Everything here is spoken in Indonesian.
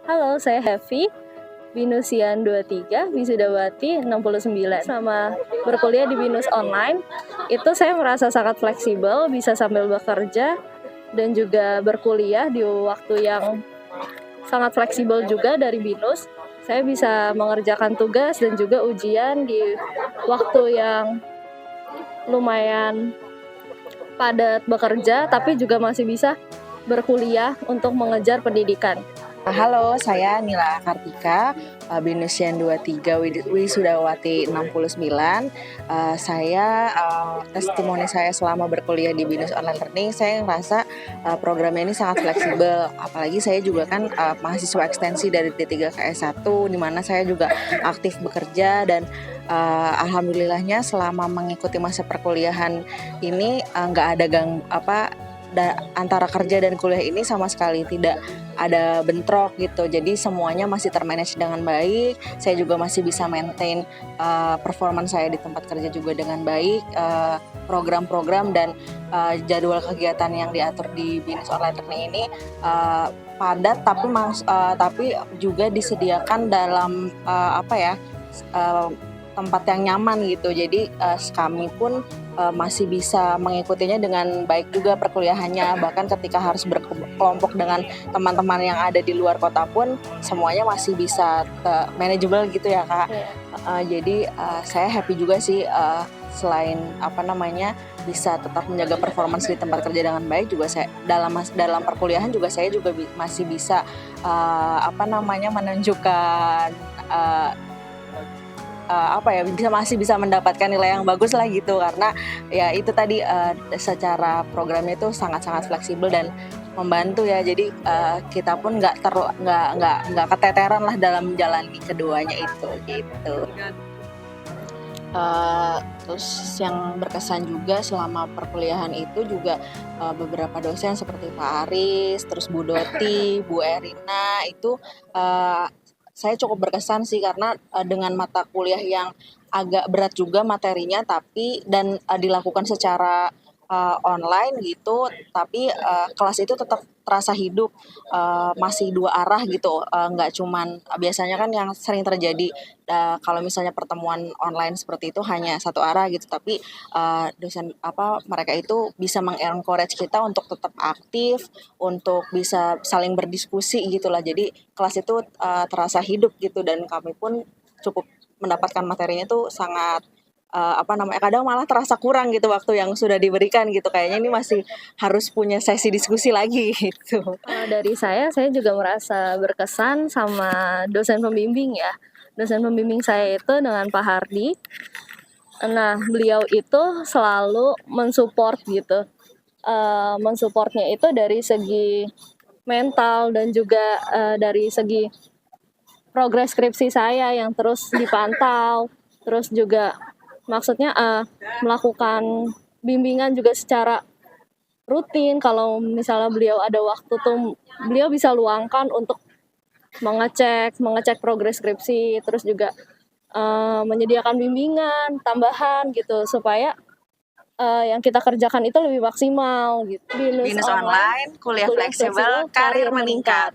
Halo, saya Hevi, Binusian 23, Wisudawati 69. Selama berkuliah di Binus Online, itu saya merasa sangat fleksibel, bisa sambil bekerja dan juga berkuliah di waktu yang sangat fleksibel juga dari Binus. Saya bisa mengerjakan tugas dan juga ujian di waktu yang lumayan padat bekerja, tapi juga masih bisa berkuliah untuk mengejar pendidikan. Halo, saya Nila Kartika, Binusian 23, Wisudawati 69. Testimoni saya selama berkuliah di Binus Online Learning, saya ngerasa programnya ini sangat fleksibel. Apalagi saya juga kan mahasiswa ekstensi dari D3 ke S1, di mana saya juga aktif bekerja dan alhamdulillahnya selama mengikuti masa perkuliahan ini nggak ada antara kerja dan kuliah ini sama sekali tidak ada bentrok gitu. Jadi semuanya masih termanage dengan baik. Saya juga masih bisa maintain performance saya di tempat kerja juga dengan baik. Program-program dan jadwal kegiatan yang diatur di Binus Online Learning ini padat, tapi juga disediakan dalam tempat yang nyaman gitu. Jadi kami pun masih bisa mengikutinya dengan baik juga perkuliahannya. Bahkan ketika harus berkelompok dengan teman-teman yang ada di luar kota pun semuanya masih bisa manageable gitu ya Kak. Jadi saya happy juga sih, selain bisa tetap menjaga performance di tempat kerja dengan baik, juga saya dalam perkuliahan juga saya juga masih bisa menunjukkan masih bisa mendapatkan nilai yang bagus lah gitu, karena ya itu tadi secara programnya itu sangat-sangat fleksibel dan membantu ya. Jadi kita pun nggak keteteran lah dalam menjalani keduanya itu gitu. Terus yang berkesan juga selama perkuliahan itu juga beberapa dosen seperti Pak Aris, terus Bu Doti, Bu Erina itu saya cukup berkesan sih, karena dengan mata kuliah yang agak berat juga materinya, tapi dilakukan secara online gitu, tapi kelas itu tetap terasa hidup, masih dua arah gitu, nggak cuman biasanya kan yang sering terjadi kalau misalnya pertemuan online seperti itu hanya satu arah gitu, tapi mereka itu bisa mengencourage kita untuk tetap aktif, untuk bisa saling berdiskusi gitulah. Jadi kelas itu terasa hidup gitu, dan kami pun cukup mendapatkan materinya itu sangat kadang malah terasa kurang gitu waktu yang sudah diberikan gitu. Kayaknya ini masih harus punya sesi diskusi lagi gitu. Dari saya juga merasa berkesan sama dosen pembimbing ya. Dosen pembimbing saya itu dengan Pak Hardi. Nah, beliau itu selalu mensupport gitu. Mensupportnya itu dari segi mental dan juga dari segi progres skripsi saya yang terus dipantau, terus juga maksudnya melakukan bimbingan juga secara rutin. Kalau misalnya beliau ada waktu tuh beliau bisa luangkan untuk mengecek progres skripsi, terus juga menyediakan bimbingan tambahan gitu supaya yang kita kerjakan itu lebih maksimal gitu. Binus Online, kuliah fleksibel, karir meningkat.